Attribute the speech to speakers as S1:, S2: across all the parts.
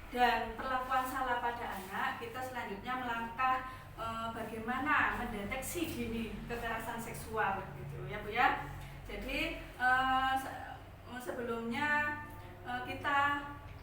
S1: dan perlakuan salah pada anak, kita selanjutnya melangkah bagaimana mendeteksi dini kekerasan seksual gitu ya Bu ya. Jadi sebelumnya kita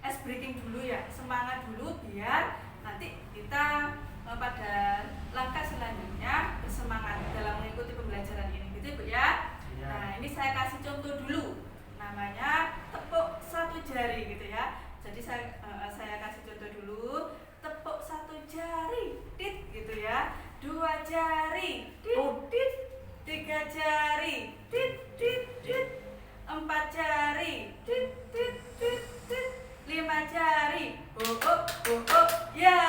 S1: ice breaking dulu ya, semangat dulu biar nanti kita pada langkah selanjutnya bersemangat dalam mengikuti pembelajaran ini gitu Bu ya. Nah ini saya kasih contoh dulu, namanya tepuk satu jari gitu ya. Jadi saya kasih contoh dulu, tepuk satu jari, tit gitu ya, 2 jari, tit tit, 3 jari, tit tit tit, 4 jari, tit tit tit tit, 5 jari, ya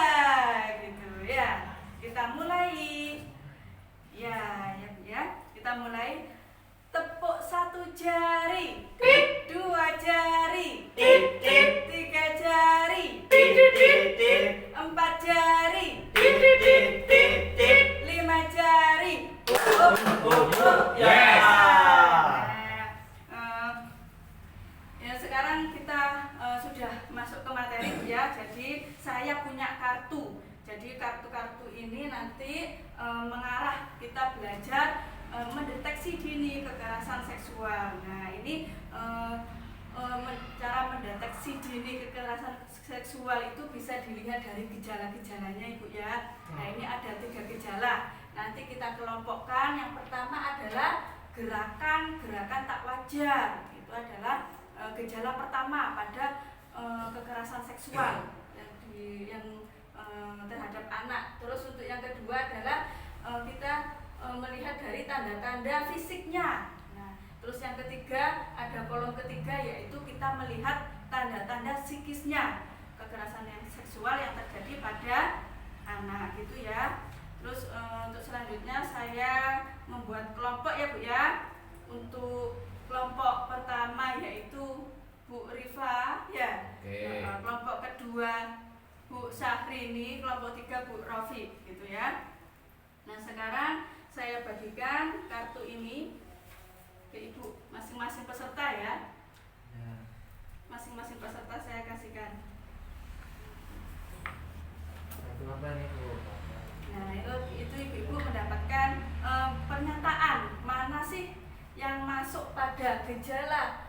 S1: gitu ya. Kita mulai, ya kita mulai. Tepuk 1 jari, 2 jari, 3 jari, 4 jari, 5 jari. Ya sekarang kita sudah masuk ke materi ya. Jadi saya punya kartu. Jadi kartu-kartu ini nanti mengarah kita belajar mendeteksi dini kekerasan seksual. Nah ini cara mendeteksi dini kekerasan seksual itu bisa dilihat dari gejala-gejalanya Ibu ya. Nah ini ada 3 gejala. Nanti kita kelompokkan. Yang pertama adalah gerakan tak wajar. Itu adalah gejala pertama pada kekerasan seksual yang terhadap anak. Terus untuk yang kedua adalah kita melihat dari tanda-tanda fisiknya. Nah, terus yang ketiga, ada kolom ketiga, yaitu kita melihat tanda-tanda psikisnya kekerasan seksual yang terjadi pada anak gitu ya. Terus untuk selanjutnya saya membuat kelompok ya Bu ya. Untuk kelompok pertama yaitu Bu Rifa ya. Kelompok kedua Bu Syahrini, kelompok 3 Bu Rofi gitu ya. Nah sekarang saya bagikan kartu ini ke Ibu masing-masing peserta ya. Masing-masing peserta saya kasihkan.
S2: Kartu apa nih Bu?
S1: Nah itu Ibu mendapatkan pernyataan mana sih yang masuk pada gejala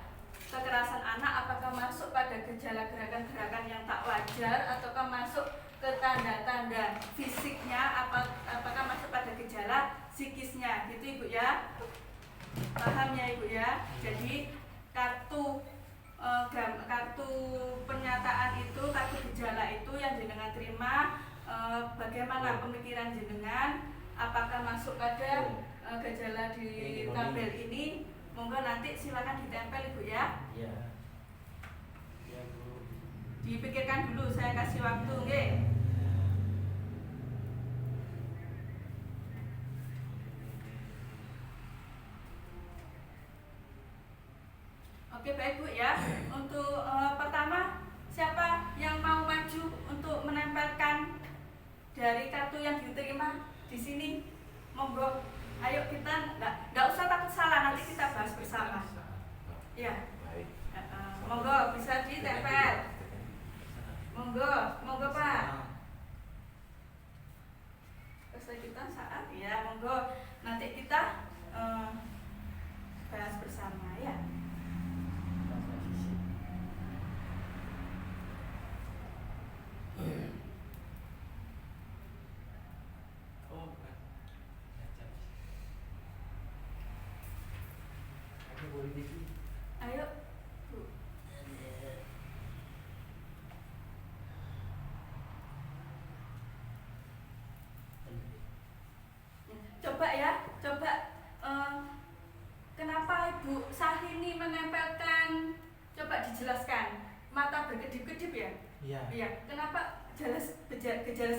S1: kekerasan anak, apakah masuk pada gejala gerakan-gerakan yang tak wajar, ataukah masuk ke tanda-tanda fisiknya, apakah masuk pada gejala psikisnya gitu Ibu ya. Paham ya Ibu ya. Jadi kartu pernyataan itu, kartu gejala itu yang jenengan terima, bagaimana pemikiran jenengan, apakah masuk pada gejala di tabel ini. Monggo nanti silakan ditempel Ibu ya.
S2: Iya. Iya Bu.
S1: Dipikirkan dulu, saya kasih waktu nggih. Oke baik Bu ya. Untuk pertama, siapa yang mau maju untuk menempelkan dari kartu yang diterima di sini? Monggo. Ayo kita enggak usah takut salah, nanti kita bahas bersama. Ya. Monggo bisa ditempel. Monggo Pak. Kesakitan saat ya, monggo. Nanti kita bahas bersama ya. Ayo Bu. Coba ya, kenapa Ibu Syahrini menempelkan, coba dijelaskan, mata berkedip-kedip ya? Iya. Kenapa gejala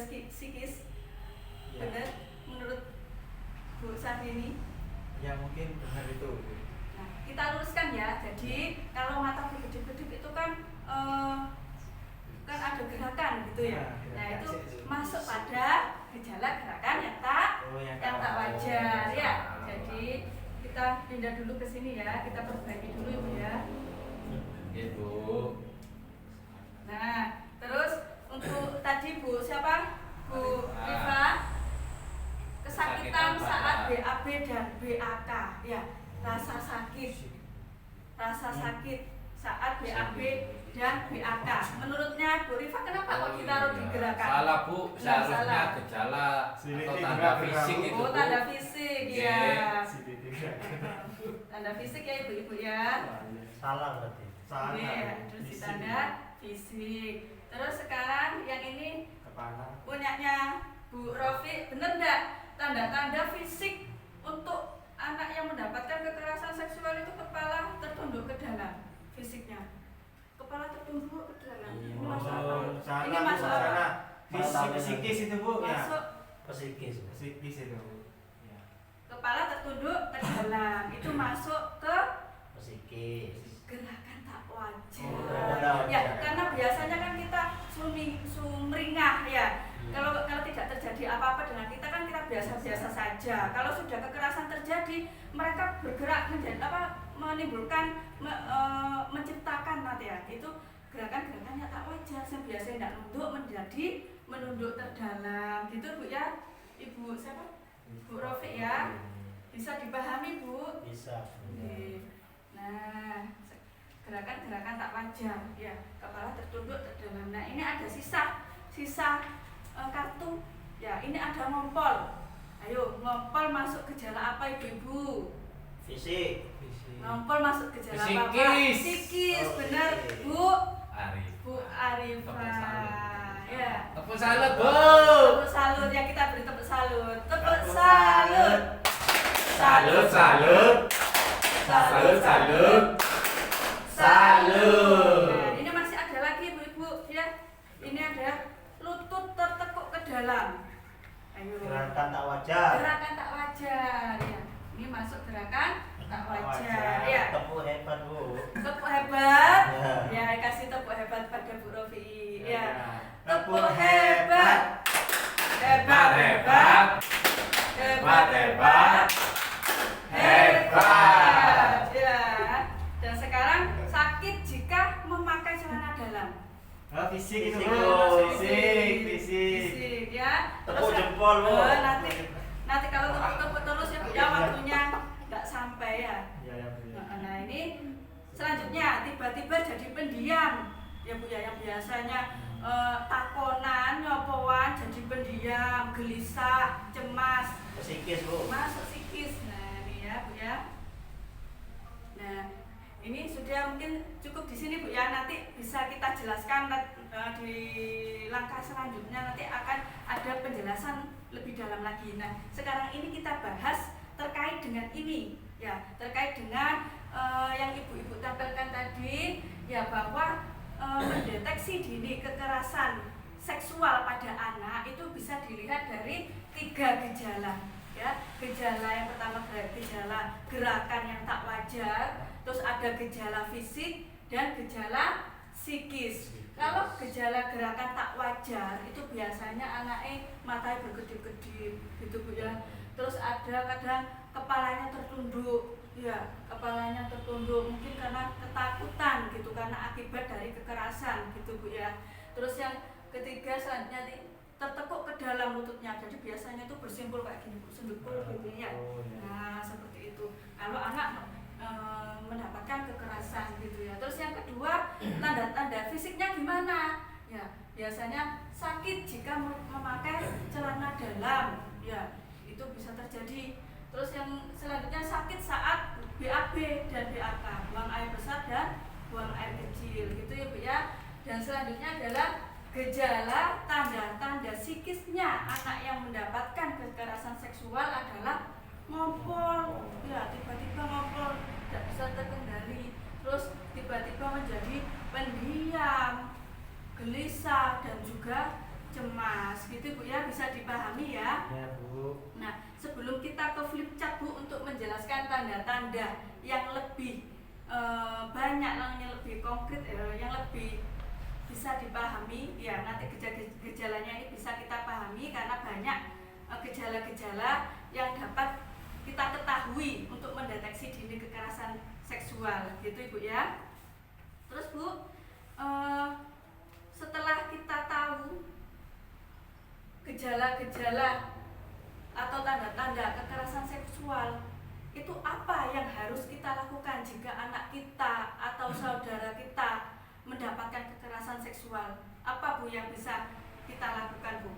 S1: psikis?
S2: Ya.
S1: Benar menurut Bu Syahrini?
S2: Ya mungkin benar itu.
S1: Nah, kita luruskan ya. Jadi kalau mata berkedip-kedip itu kan ada gerakan gitu ya. Nah itu masuk pada gejala gerakan yang tak wajar ya. Jadi kita pindah dulu ke sini ya. Kita perbaiki dulu Ibu ya.
S2: Ibu.
S1: Nah terus untuk tadi Bu siapa? Bu Rifa, kesakitan saat BAB dan BAK, ya, rasa sakit saat BAB dan BAK. Menurutnya Bu Rifa kenapa kok ditaruh di gerakan?
S3: Salah Bu, seharusnya gejala atau tanda fisik itu.
S1: Oh, tanda fisik ya.
S2: Gerakan.
S1: Tanda fisik ya ibu-ibu ya.
S4: Salah berarti.
S1: Oke, terus di tanda fisik. Terus sekarang yang ini
S2: Kepala.
S1: punyanya Bu Rofi, bener nggak tanda-tanda fisik untuk anak yang mendapatkan kekerasan seksual itu kepala tertunduk ke dalam fisiknya, kepala tertunduk ke dalam. Ini masuk apa? Ini masuk apa?
S2: Psikis itu Bu ya.
S1: Masuk
S4: Psikis.
S2: Psikis itu Bu. Ya.
S1: kepala tertunduk ke dalam itu masuk ke
S4: Psikis.
S1: gerakan tak wajar.
S4: Oh,
S1: Ya, karena biasanya kan kita sumringah ya. Kalau tidak terjadi apa-apa dengan kita kan kita biasa-biasa saja. Kalau sudah kekerasan terjadi, mereka bergerak menjadi menimbulkan menciptakan nanti ya. Itu gerakan-gerakannya tak wajar. Biasanya tidak nunduk menjadi menunduk terdalam. Gitu Bu ya. Ibu siapa? Bu Rofi ya. Bisa dipahami Bu?
S4: Bisa.
S1: Oke. Nah, gerakan-gerakan tak wajar ya, kepala tertunduk terdalam. Nah, ini ada sisa kartu ya, ini ada ngompol. Ayo, ngompol masuk gejala apa ibu-ibu?
S4: Fisik.
S1: Ngompol masuk gejala apa?
S3: Psikis.
S1: Psikis,
S4: Oh,
S1: benar
S4: psikis.
S1: Bu
S3: Arif.
S1: Bu Arifa. Ya.
S3: Tepuk salut Bu.
S1: Tepuk salut ya, kita beri tepuk salut. Tepuk salut.
S3: Salut, salut. Salut, salut. Salut.
S1: Nah, ini masih ada lagi ibu-ibu ya. Ini ada lutut tertekuk ke dalam. Ayo.
S4: Gerakan tak wajar.
S1: Gerakan tak wajar ya. Ini masuk gerakan tak wajar ya.
S4: Tepuk hebat Bu.
S1: Tepuk hebat.
S4: Ya.
S1: Ya, kasih tepuk hebat pada Bu Rofi.
S2: Ya.
S1: Ya. Tepuk hebat.
S3: Hebat, hebat. Hebat, hebat. Hebat.
S1: Ya. Dan sekarang sakit jika memakai celana dalam.
S2: Fisik itu
S4: Fisik,
S2: Bu.
S4: Bu.
S2: Fisik.
S1: Ya.
S4: Tepuk jempol Bu.
S1: Nanti kalau tepuk terus ya Bu ya, waktunya nggak sampai ya.
S2: Ya, ya Bu. Ya.
S1: Nah, ini selanjutnya tiba-tiba jadi pendiam ya Bu ya, yang biasanya takonan, nyopoan jadi pendiam, gelisah, cemas,
S4: Psikis Bu.
S1: masuk psikis. Nah, ini ya Bu ya. Nah, ini sudah mungkin cukup di sini Bu ya. Nanti bisa kita jelaskan di langkah selanjutnya, nanti akan ada penjelasan lebih dalam lagi. Nah, sekarang ini kita bahas terkait dengan ini ya, terkait dengan yang ibu-ibu tampilkan tadi ya, bahwa mendeteksi dini kekerasan seksual pada anak itu bisa dilihat dari 3 gejala ya. Gejala yang pertama gejala gerakan yang tak wajar, terus ada gejala fisik dan gejala psikis. Kalau gejala gerakan tak wajar itu biasanya anaknya matanya berkedip-kedip gitu Bu ya. Terus ada kadang kepalanya tertunduk ya, kepalanya tertunduk mungkin karena ketakutan gitu, karena akibat dari kekerasan gitu Bu ya. Terus yang ketiga selanjutnya tertekuk ke dalam lututnya, jadi biasanya itu bersimpul kayak gini Bu, sendukul gitu ya. Nah, seperti itu kalau anak mendapatkan kekerasan gitu ya. Terus yang kedua, tanda-tanda fisiknya gimana ya, biasanya sakit jika memakai celana dalam ya, itu bisa terjadi. Terus yang selanjutnya sakit saat BAB dan BAK, buang air besar dan buang air kecil gitu ya Bu ya. Dan selanjutnya adalah gejala tanda-tanda psikisnya anak yang mendapatkan kekerasan seksual adalah ngompol ya, tiba-tiba ngompol tidak bisa terkendali, terus tiba-tiba menjadi pendiam, gelisah dan juga cemas gitu Bu ya, bisa dipahami ya.
S2: Ya Bu.
S1: Nah, sebelum kita ke flip chart Bu untuk menjelaskan tanda-tanda yang lebih banyak, yang lebih konkret, yang lebih bisa dipahami ya, nanti gejalanya ini bisa kita pahami karena banyak gejala-gejala yang dapat kita ketahui untuk mendeteksi dini kekerasan seksual gitu Ibu ya. Terus Bu, setelah kita tahu gejala-gejala atau tanda-tanda kekerasan seksual, itu apa yang harus kita lakukan jika anak kita atau saudara kita mendapatkan kekerasan seksual? Apa Bu yang bisa kita lakukan, Bu?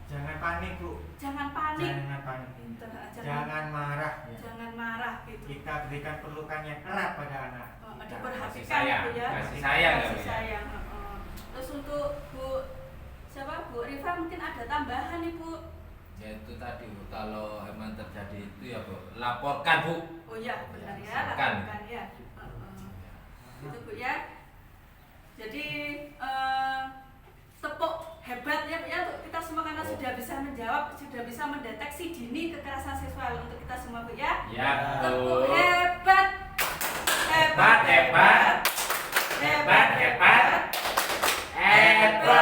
S2: Jangan panik, Bu.
S1: Jangan panik.
S2: Jangan panik.
S1: Jangan,
S2: Jangan marah. Ya.
S1: jangan marah gitu.
S2: Kita berikan pelukan yang erat pada anak.
S1: Diperhatikan
S3: sayang,
S1: Bu ya.
S3: kasih sayang ya, Bu,
S1: Kasih
S3: ya.
S1: sayang. Terus untuk Bu Rifa mungkin ada tambahan nih Bu.
S3: Ya itu tadi Bu, kalau emang terjadi itu ya Bu, laporkan Bu.
S1: Oh iya benar ya,
S3: Laporkan.
S1: lakukan ya. Itu Bu ya. Jadi tepuk hebat ya Bu ya untuk kita semua karena sudah bisa menjawab, sudah bisa mendeteksi dini kekerasan seksual untuk kita semua Bu ya.
S3: Ya
S1: Tepuk
S3: Bu.
S1: hebat.
S3: Hebat, hebat. Hebat, hebat. Hebat.